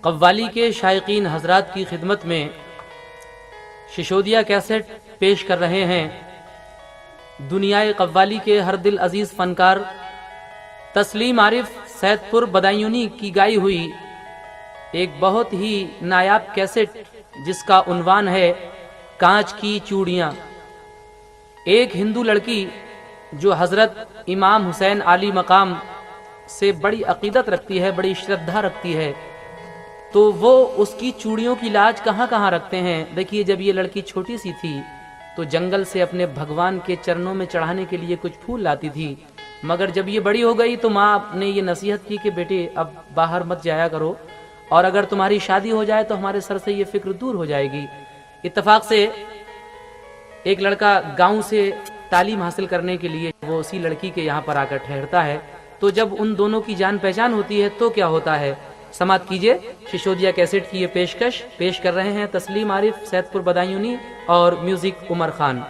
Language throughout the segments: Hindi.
कव्वाली के शायकीन हजरात की खिदमत में शिशोदिया कैसेट पेश कर रहे हैं दुनियाए कव्वाली के हर दिल अजीज फनकार तस्लीम आरिफ सैदपुर बदायूनी की गाई हुई एक बहुत ही नायाब कैसेट जिसका उन्वान है कांच की चूड़ियां। एक हिंदू लड़की जो हजरत इमाम हुसैन आली मकाम से बड़ी अकीदत रखती है, बड़ी श्रद्धा रखती है, तो वो उसकी चूड़ियों की लाज कहाँ कहाँ रखते हैं। देखिए, जब ये लड़की छोटी सी थी तो जंगल से अपने भगवान के चरणों में चढ़ाने के लिए कुछ फूल लाती थी, मगर जब ये बड़ी हो गई तो माँ ने ये नसीहत की कि बेटे अब बाहर मत जाया करो, और अगर तुम्हारी शादी हो जाए तो हमारे सर से ये फिक्र दूर हो जाएगी। इत्तेफाक से एक लड़का गांव से तालीम हासिल करने के लिए वो उसी लड़की के यहाँ पर आकर ठहरता है, तो जब उन दोनों की जान पहचान होती है तो क्या होता है, समात कीजिए। शिशोदिया कैसेट की ये पेशकश पेश कर रहे हैं तस्लीम आरिफ सैदपुर बदायूनी और म्यूजिक उमर खान।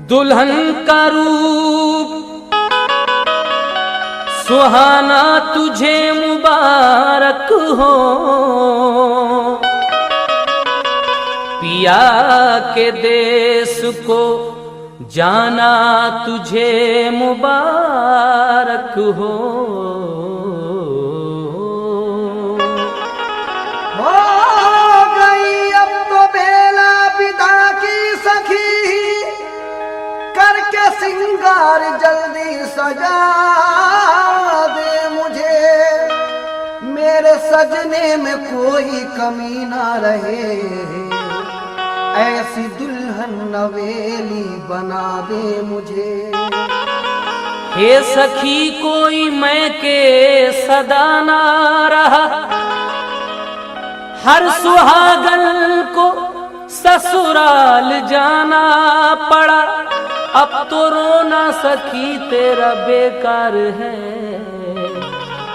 दुल्हन का रूप सुहाना तुझे मुबारक हो, पिया के देश को जाना तुझे मुबारक हो गई अब तो बेला पिता की सखी, करके सिंगार जल्दी सजा दे मुझे, मेरे सजने में कोई कमी ना रहे, ऐसी दुल्हन नवेली बना दे मुझे। हे सखी कोई मैं के सदा ना रहा, हर सुहागन को ससुराल जाना पड़ा, अब तो रोना सखी तेरा बेकार है,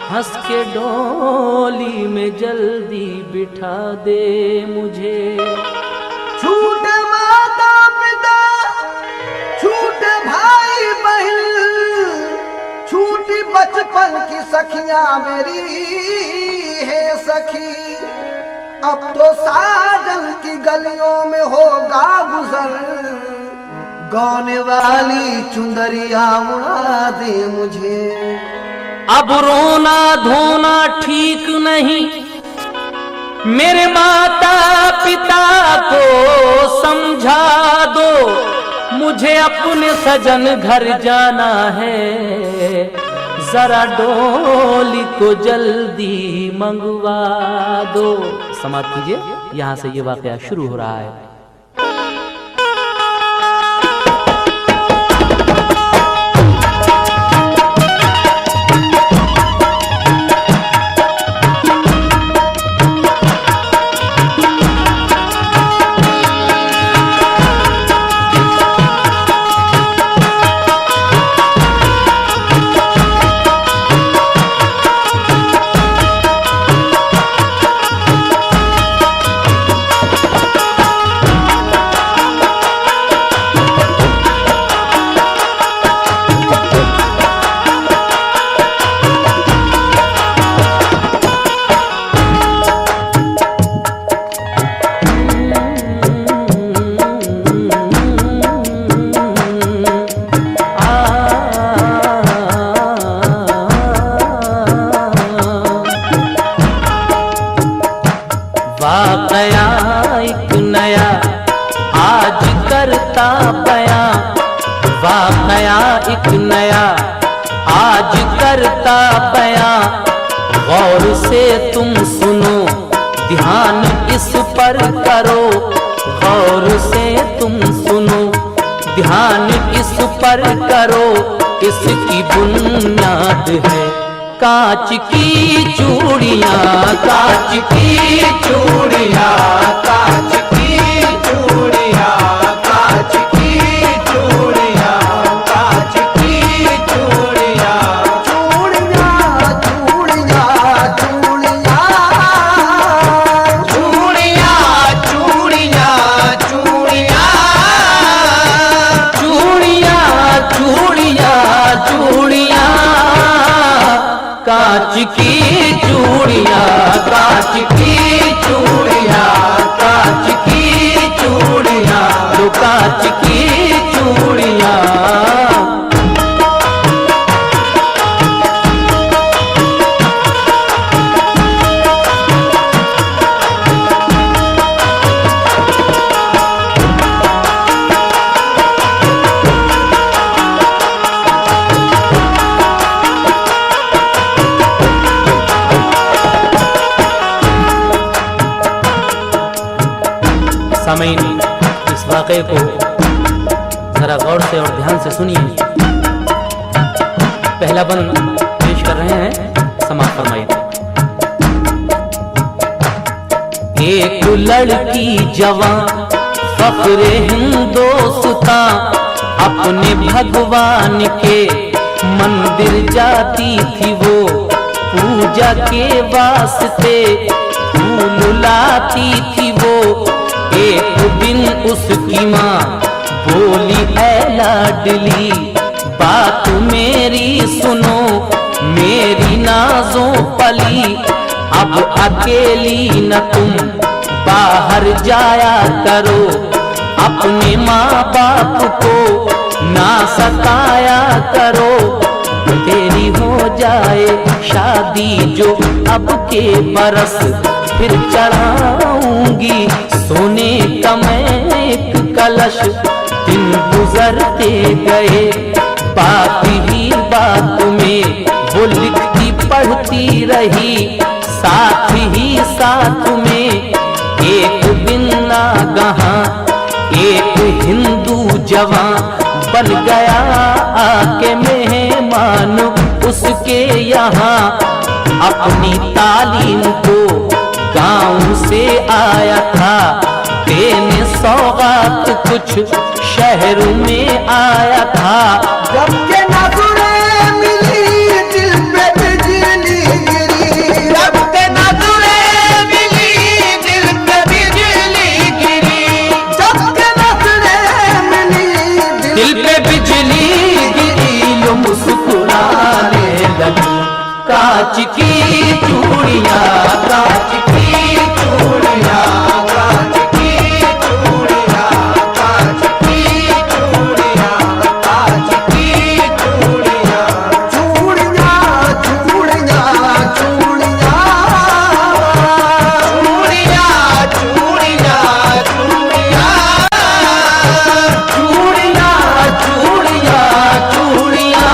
हंस के डोली में जल्दी बिठा दे मुझे। छूटे माता पिता, छूटे भाई बहन, छूटी बचपन की सखियां मेरी है सखी, अब तो साजन की गलियों में होगा गुजर, गाने वाली चुंदरिया उड़ा दे मुझे। अब रोना धोना ठीक नहीं, मेरे माता पिता को समझा दो, मुझे अपने सजन घर जाना है, जरा डोली को जल्दी मंगवा दो। समाप्त कीजिए। यहाँ से ये वाकया शुरू हो रहा है। वाकया एक नया आज करता बयां, वाकया एक नया आज करता बयां, गौर से तुम सुनो ध्यान इस पर करो, गौर से तुम सुनो ध्यान इस पर करो, इसकी बुनियाद है कांच की चूड़ियां, कांच की चूड़ियां, कांच की चूड़ियां, कांच की चूड़ियां, कांच की चूड़ियां, चूड़ियां चूड़ियां चूड़ियां, चूड़ियां चूड़ियां चूड़ियां, चूड़ियां चूड़ियां चूड़ियां, कांच की चूड़ियां, कांच की चूड़ियां, कांच की चूड़ियां, लो कांच की चूड़ियां। सामीन, इस वाक़े को जरा गौर से और ध्यान से सुनिए। पहला बंद पेश कर रहे हैं, समाप्त फरमाइए। एक लड़की जवान फख्रे हिंदोस्तां अपने भगवान के मंदिर जाती थी वो, पूजा के वास्ते फूल लाती थी वो। एक दिन उसकी माँ बोली, ऐ लाडली बात मेरी सुनो, मेरी नाजों पली अब अकेली न तुम बाहर जाया करो, अपने माँ बाप को ना सताया करो, तेरी हो जाए शादी जो अब के बरस फिर चढ़ाऊंगी सोने का मैं एक कलश। दिन गुजरते गए बात ही बात में वो लिखती पढ़ती रही, साथ ही साथ में एक दिन नागहां एक हिंदू जवान बन गया आके मेहमान उसके यहाँ। अपनी तालीम को गांव से आया था देने सौगात कुछ शहर में आया था। जब के नजरें मिली दिल पे बिजली गिरी, जब के नजरें मिली दिल पे बिजली गिरी, जब के नजरें मिली दिल पे बिजली गिरी, लो मुस्कुराने लगी। कांच की चूड़ियां, कांच की चूड़ियां, कांच की चूड़ियां, कांच की चूड़ियां, कांच की चूड़ियां, चूड़ियां, चूड़ियां, चूड़ियां, चूड़ियां, चूड़ियां, चूड़ियां, चूड़ियां, चूड़ियां,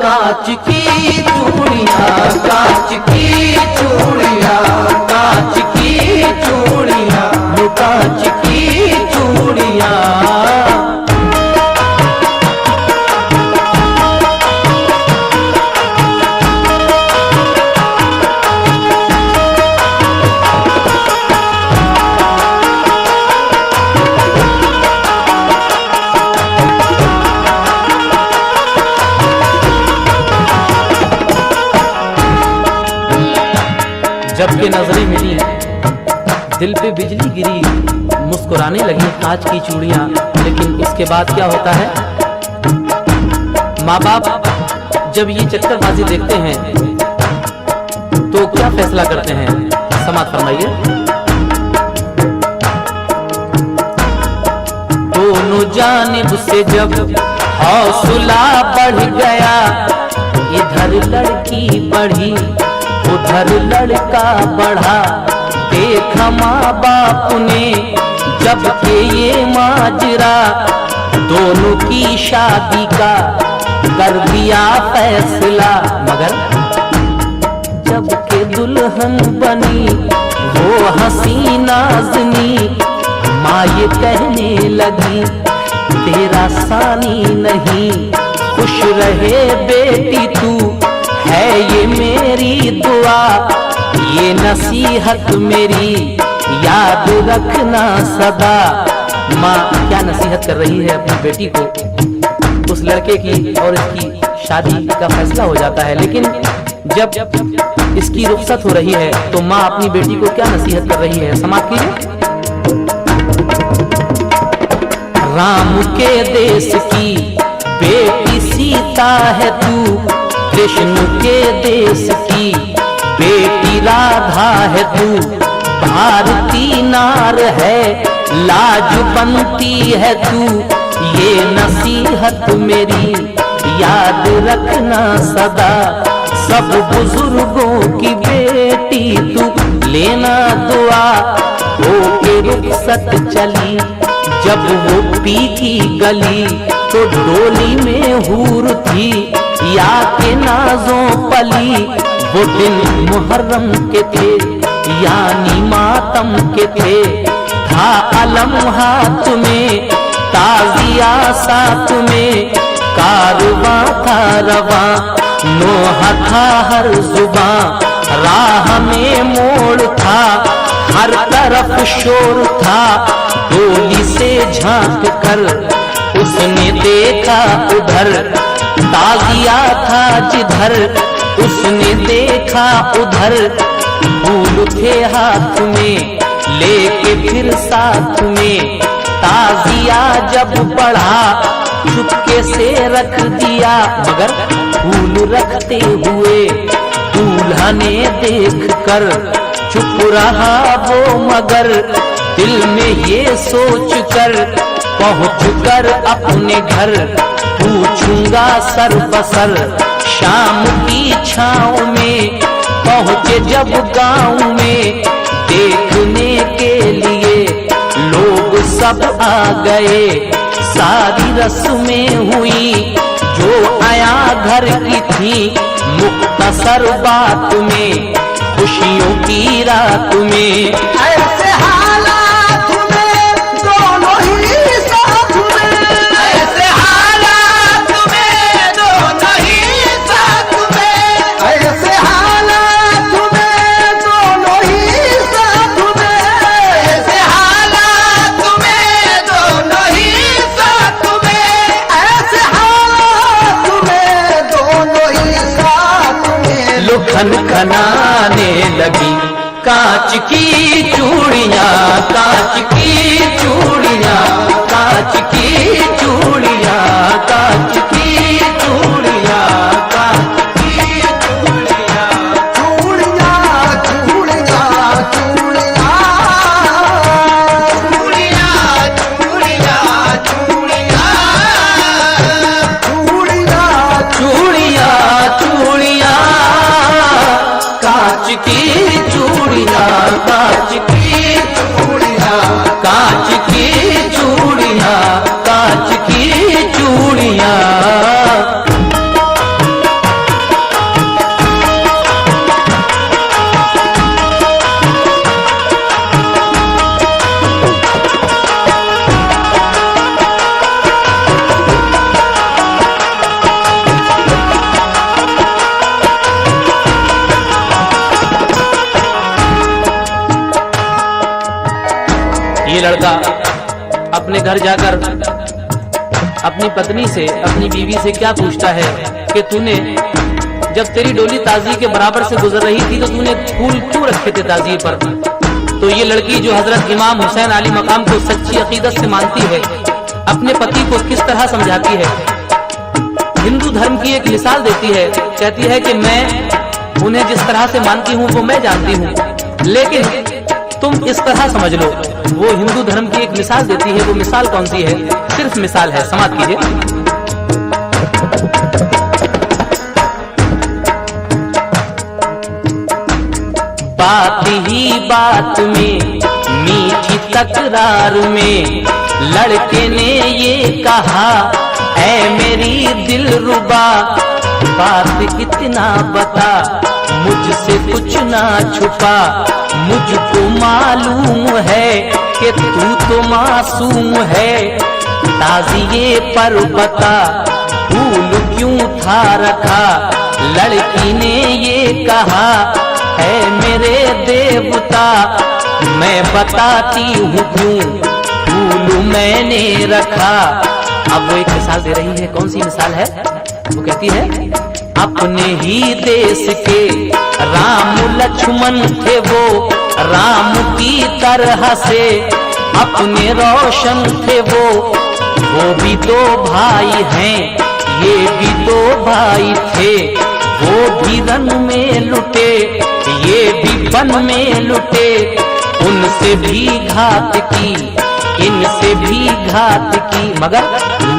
कांच की चूड़ियां, कांच की चूड़ियां, कांच की चूड़ियां, लो कांच की चूड़ियां। जबकि नजरें मिली दिल पे बिजली गिरी, मुस्कुराने लगी कांच की चूड़ियां। लेकिन उसके बाद क्या होता है? माँ बाप जब ये चक्करबाजी देखते हैं तो क्या फैसला करते हैं? समाप्त फरमाइए। दोनों जानिब से जब हौसला बढ़ गया, इधर लड़की बढ़ी उधर लड़का बढ़ा, देखा माँ बाप ने जब के ये माजरा, दोनों की शादी का कर दिया फैसला। मगर जब के दुल्हन बनी वो हसी नाज़नी, माँ ये कहने लगी तेरा सानी नहीं, खुश रहे बेटी तू है ये मेरी दुआ, ये नसीहत मेरी याद रखना सदा। माँ क्या नसीहत कर रही है अपनी बेटी को? उस लड़के की और इसकी शादी का फैसला हो जाता है, लेकिन जब इसकी रुखसत हो रही है तो माँ अपनी बेटी को क्या नसीहत कर रही है? समाप्त कीजिए। राम के देश की बेटी सीता है तू, कृष्ण के देश की बेटी राधा है तू, भारती नार है लाज बनती है तू, ये नसीहत मेरी याद रखना सदा। सब बुजुर्गों की बेटी तू लेना दुआ, होके रुखसत चली जब वो पी की गली, तो डोली में हूर थी या के नाजों पली। वो दिन मुहर्रम के थे यानी मातम के थे, था अलम हाथ में ताजिया साथ में, कारवां था रवां नोहा था हर जुबां, राह में मोड़ था हर तरफ शोर था। डोली से झांक कर उसने देखा उधर, ताजिया था जिधर उसने देखा उधर। फूल थे हाथ में लेके फिर साथ में, ताजिया जब बढ़ा चुपके से रख दिया, मगर फूल रखते हुए दूल्हा ने देख कर चुप रहा वो, मगर दिल में ये सोच कर पहुँच कर अपने घर पूछूंगा सर बसर। शाम की छाँव में पहुँचे जब गाँव में, देखने के लिए लोग सब आ गए। सारी रस्में हुई जो आया घर की थी, मुख्तसर बात में खुशियों की रात में। ऐसे हालात में दोनों ही साथ में, ऐसे हालात में दोनों ही साथ में, ऐसे हालात में दोनों ही साथ में, ऐसे हालात में दोनों ही साथ में, ऐसे हालात में दोनों ही साथ में। लो खनखनाने लगी कांच की चूड़ियां, कांच की चूड़ियां, कांच की चूड़ियां, कांच की चूड़ियां, कांच की चूड़ियां, चूड़ियां चूड़ियां चूड़ियां, चूड़ियां चूड़ियां चूड़ियां, चूड़ियां चूड़ियां, कांच की चूड़ियां, कांच की चूड़ियां, कांच की चूड़ियां, कांच की चूड़ियां। ये लड़का अपने घर जाकर अपनी पत्नी से, अपनी बीवी से क्या पूछता है कि तूने जब तेरी डोली ताजी के बराबर से गुजर रही थी तो तूने फूल क्यों रखे थे ताजी पर। तो ये लड़की जो हजरत इमाम हुसैन अली मकाम को सच्ची अकीदत से मानती है, अपने पति को किस तरह समझाती है, हिंदू धर्म की एक मिसाल देती है। कहती है कि मैं उन्हें जिस तरह से मानती हूँ वो मैं जानती हूँ, लेकिन तुम इस तरह समझ लो। वो हिंदू धर्म की एक मिसाल देती है। वो मिसाल कौन सी है? सिर्फ मिसाल है, समाप्त कीजिए। बात ही बात में मीठी तकरार में लड़के ने ये कहा, ऐ मेरी दिलरुबा बात इतना बता, मुझसे कुछ ना छुपा। मुझको मालूम है कि तू तो मासूम है, ताजिए पर बता फूल क्यों था रखा। लड़की ने ये कहा, है मेरे देवता मैं बताती हूँ क्यों फूल मैंने रखा। अब वो एक मिसाल दे रही है। कौन सी मिसाल है? वो कहती है, अपने ही देश के राम लक्ष्मण थे वो, राम की तरह से अपने रोशन थे वो भी दो भाई हैं, ये भी दो भाई थे, वो भी रन में लुटे, ये भी बन में लुटे, उनसे भी घात की, इनसे भी घात की। मगर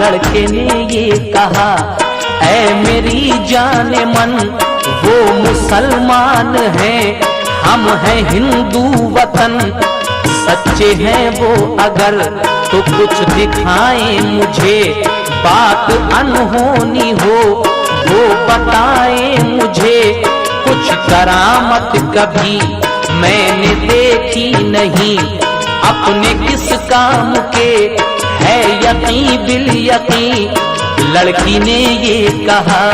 लड़के ने ये कहा, ऐ मेरी जाने मन, वो मुसलमान हैं, हम हैं हिंदू वतन, सच्चे हैं वो अगर तो कुछ दिखाएं मुझे, बात अनहोनी हो वो बताएं मुझे, कुछ करामत कभी मैंने देखी नहीं, अपने किस काम के है यकीन बिल यकीन। लड़की ने ये कहा,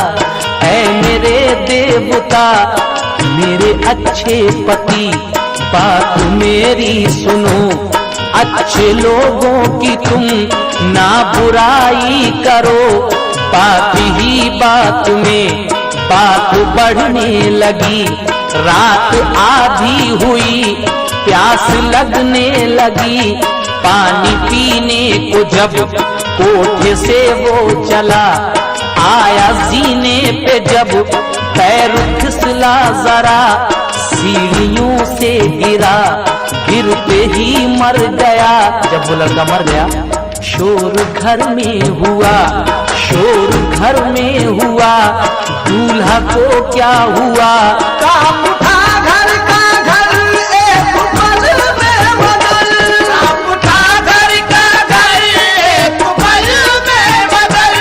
ऐ मेरे देवता, मेरे अच्छे पति, बात मेरी सुनो, अच्छे लोगों की तुम ना बुराई करो। बात ही बात में बात बढ़ने लगी, रात आधी हुई, प्यास लगने लगी, पानी पीने को जब कोठे से वो चला, आया जीने पे जब पैर फिसला जरा, सीढ़ियों से गिरा, गिरते ही मर गया। जब वो लड़का मर गया, शोर घर में हुआ, शोर घर में हुआ, दूल्हा को क्या हुआ, कांप उठा घर का घर, एक पल में बदल, कांप उठा घर का घर, एक पल में बदल,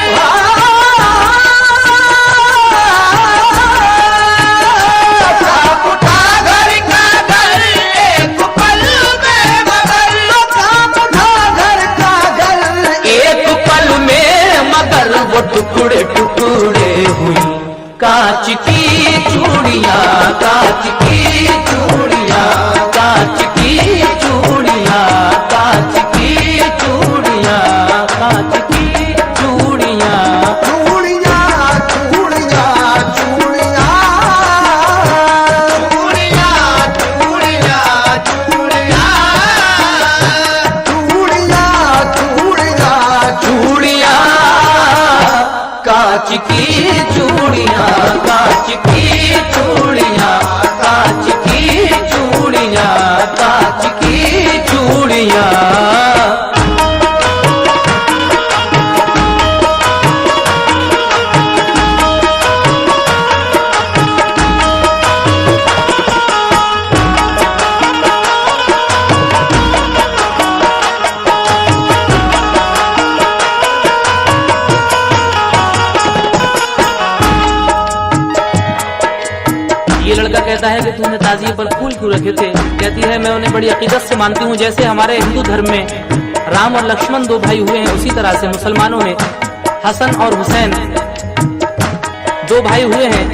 कांप उठा घर का घर, एक पल में बदल, कांप उठा घर का घर, एक पल में मगर वो टुकड़े टुकड़े हुई। कांच की चूड़ियां, कांच की चूड़ियां, कांच की चूड़ियां, कांच की चूड़ियां, कांच की चूड़ियां, चूड़ियां चूड़ियां चूड़ियां, चूड़ियां चूड़ियां चूड़ियां, चूड़ियां चूड़ियां, कांच की चूड़ियां, कांच की चूड़ियां, कांच की चूड़ियां, कांच की चूड़ियां। ये लड़का कहता है कि तूने ताजिए पर फूल क्यों रखे थे? कहती है, मैं उन्हें बड़ी अकीदत से मानती हूँ, जैसे हमारे हिंदू धर्म में राम और लक्ष्मण दो भाई हुए हैं, उसी तरह से मुसलमानों में हसन और हुसैन दो भाई हुए हैं,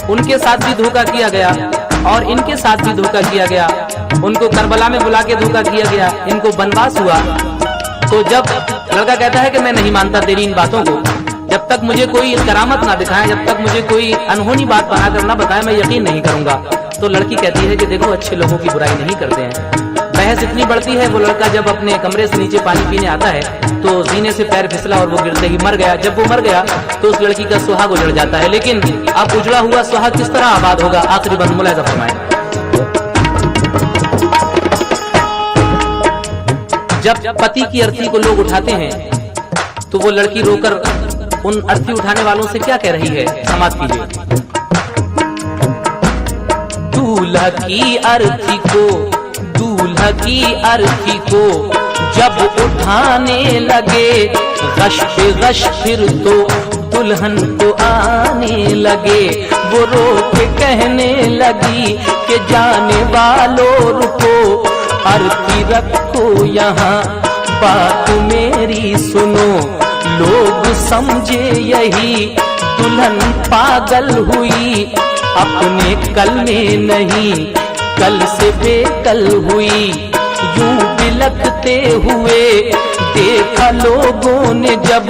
उनके साथ भी धोखा किया गया और इनके साथ भी धोखा किया गया। उनको करबला में बुला के धोखा किया गया, इनको बनवास हुआ। तो जब लड़का कहता है कि मैं नहीं मानता तेरी इन बातों को, जब तक मुझे कोई करामत ना दिखाए, जब तक मुझे कोई अनहोनी बात बनाकर ना बताए, मैं यकीन नहीं करूंगा। तो लड़की कहती है कि देखो, अच्छे लोगों की बुराई नहीं करते हैं। बहस इतनी बढ़ती है, वो लड़का जब अपने कमरे से नीचे पानी पीने आता है तो जीने से पैर फिसला और वो गिरते ही मर गया। जब वो मर गया तो उस लड़की का सुहाग उजड़ जाता है। लेकिन अब उजड़ा हुआ सुहाग किस तरह आबाद होगा, आखिरी बंद मुलाहिजा फरमाएं। जब पति की अर्थी को लोग उठाते हैं तो वो लड़की रोकर उन अर्थी उठाने वालों से क्या कह रही है, समाप्त कीजिए। दूल्हा की अर्थी को, दूल्हा की अर्थी को जब उठाने लगे, गश पे गश फिर तो दुल्हन को आने लगे। वो रो के कहने लगी कि जाने वालों रुको, अर्थी रखो यहाँ, बात मेरी सुनो। लोग समझे यही दुल्हन पागल हुई, अपने कल में नहीं कल से बेकल हुई। यूं बिलखते हुए देखा लोगों ने जब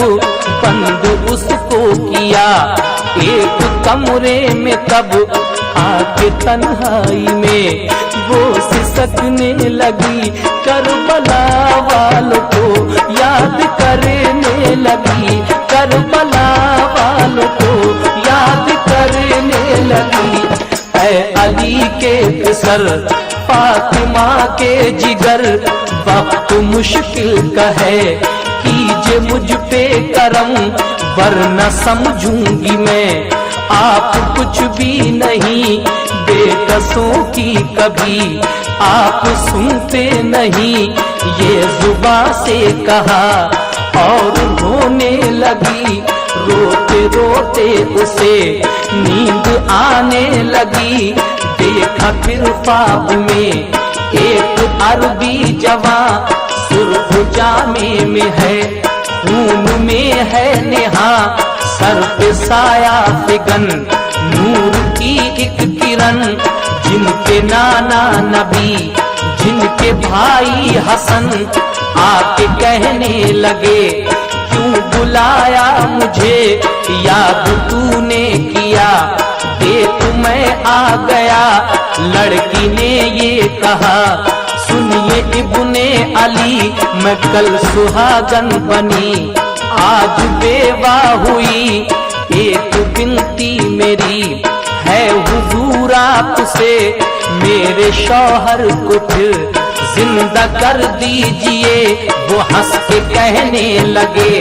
बंद उसको किया, एक कमरे में तब आके तन्हाई में वो सिसकने लगी, करबला वालों को याद करने लगी, करबला वालों को याद करने लगी। ऐ अली के फिसर फातिमा के जिगर, वक्त मुश्किल का है कीजिए मुझ पे करम, वरना समझूंगी मैं आप कुछ भी नहीं, बेकसों की कभी आप सुनते नहीं। ये जुबां से कहा और रोने लगी, रोते रोते उसे नींद आने लगी। देखा फिर ख्वाब में एक अरबी जवां, सुर्ख जामे में है, खून में है नेहा, सर पे साया फिगन, नूर की एक किरण। जिनके नाना नबी, जिनके भाई हसन आके कहने लगे, क्यों बुलाया मुझे, याद तूने किया, देख मैं आ गया। लड़की ने ये कहा, सुनिए इब्ने अली, मैं कल सुहागन बनी, आज बेवा हुई। एक बिनती मेरी है हुजूर आपसे, मेरे शौहर को फिर जिंदा कर दीजिए। वो हंस के कहने लगे,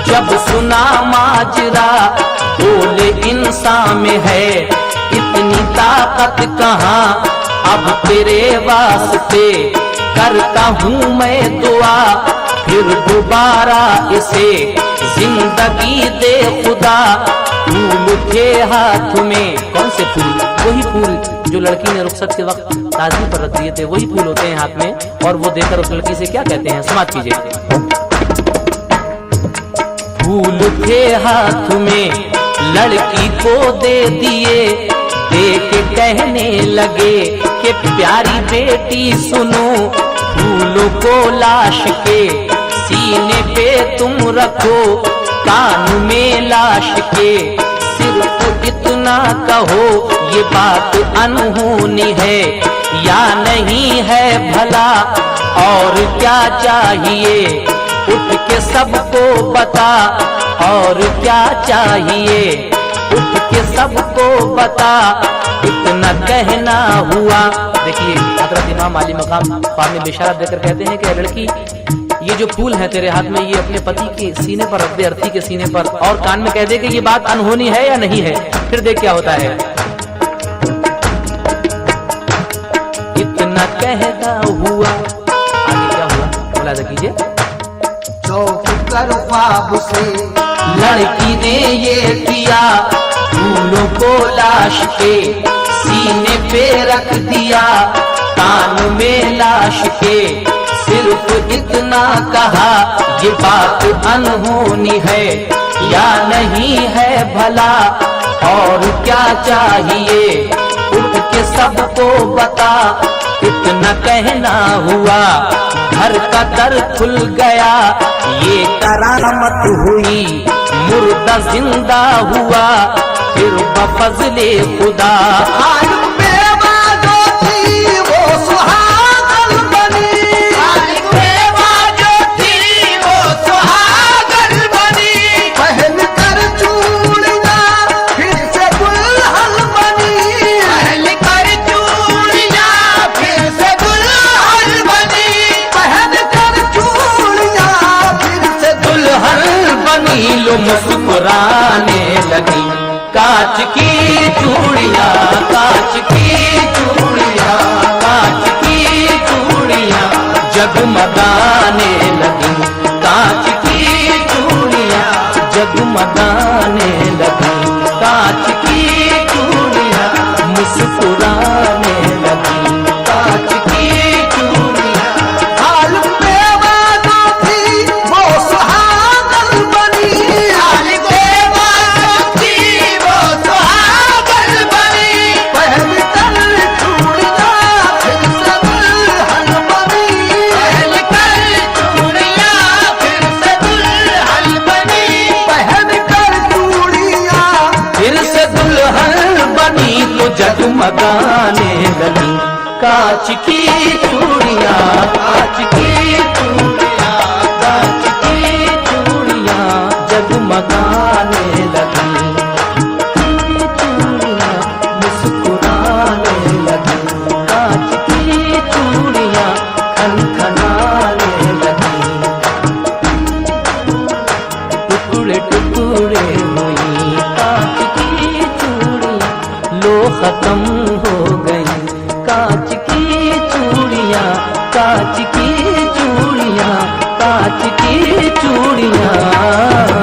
जब सुना माजरा, बोले इंसान में है इतनी ताकत कहाँ, अब तेरे वास्ते करता हूँ मैं दुआ, फिर दोबारा इसे जिंदगी दे खुदा। फूल थे हाथ में, कौन से फूल? वही फूल जो लड़की ने रुखसत के वक्त ताज़ी पर रख दिए थे, वही फूल होते हैं हाथ में। और वो देकर उस लड़की से क्या कहते हैं, समाप्त कीजिए। फूल थे हाथ में लड़की को दे दिए, देख कहने लगे कि प्यारी बेटी सुनो, फूलों को लाश के सीने पे तुम रखो, कान में लाश के सिर्फ इतना कहो, ये बात अनहोनी है या नहीं है भला, और क्या चाहिए उठ के सबको बता, और क्या चाहिए उठ के सबको बता, इतना कहना हुआ। देखिए हजरत इमाम अली मकाम पानी बिशारत देकर कहते हैं कि लड़की, ये जो फूल है तेरे हाथ में, ये अपने पति के सीने पर रख दे, अर्थी के सीने पर, और कान में कह दे कि ये बात अनहोनी है या नहीं है, फिर देख क्या होता है। इतना कहना हुआ, आगे क्या हुआ मुलाजा कीजिए। ख्वाब से लड़की ने ये किया, फूलों को लाश के सीने पे रख दिया, कान में लाश के सिर्फ इतना कहा, ये बात अनहोनी है या नहीं है भला, और क्या चाहिए उठ के सबको बता, इतना कहना हुआ। घर का दर खुल गया, ये करामत हुई, मुर्दा जिंदा हुआ, फिर बफज़ले खुदा। आज बेवा जो थी वो सुहागन बनी, आज बेवा जो थी वो सुहागन बनी, पहन कर चूड़ियां फिर से दुल्हन बनी, पहन कर चूड़ियां फिर से दुल्हन बनी, पहन कर चूड़ियां फिर से दुल्हन बनी, लो मुस्कुराने लगी, कांच की चूड़ियां, कांच की चूड़ियां, कांच की चूड़ियां जगमगाने लगी, कांच की चूड़ियां जगमगाने लगी, कांच की चूड़ियां मुस्कुराने लगी, कांच की चूड़ियां। हाल बेवा जो थी वो सुहागन बनी, हाल बेवा जो थी वो सुहागन बनी, पहन कर चूड़ियां फिर से दुल्हन बनी, पहन कर जगमगाने लगी। कांच की चूड़ियां, कांच की चूड़ियां, कांच की चूड़ियां जगमगाने लगी। चूड़ियां मुस्कुराने लगी, कांच की चूड़ियां खनखनाने लगी। टुकड़े टुकड़े हुई कांच की चूड़ियां, लो खत्म हो गई। कांच की चूड़ियां, कांच की चूड़ियां, कांच की चूड़ियां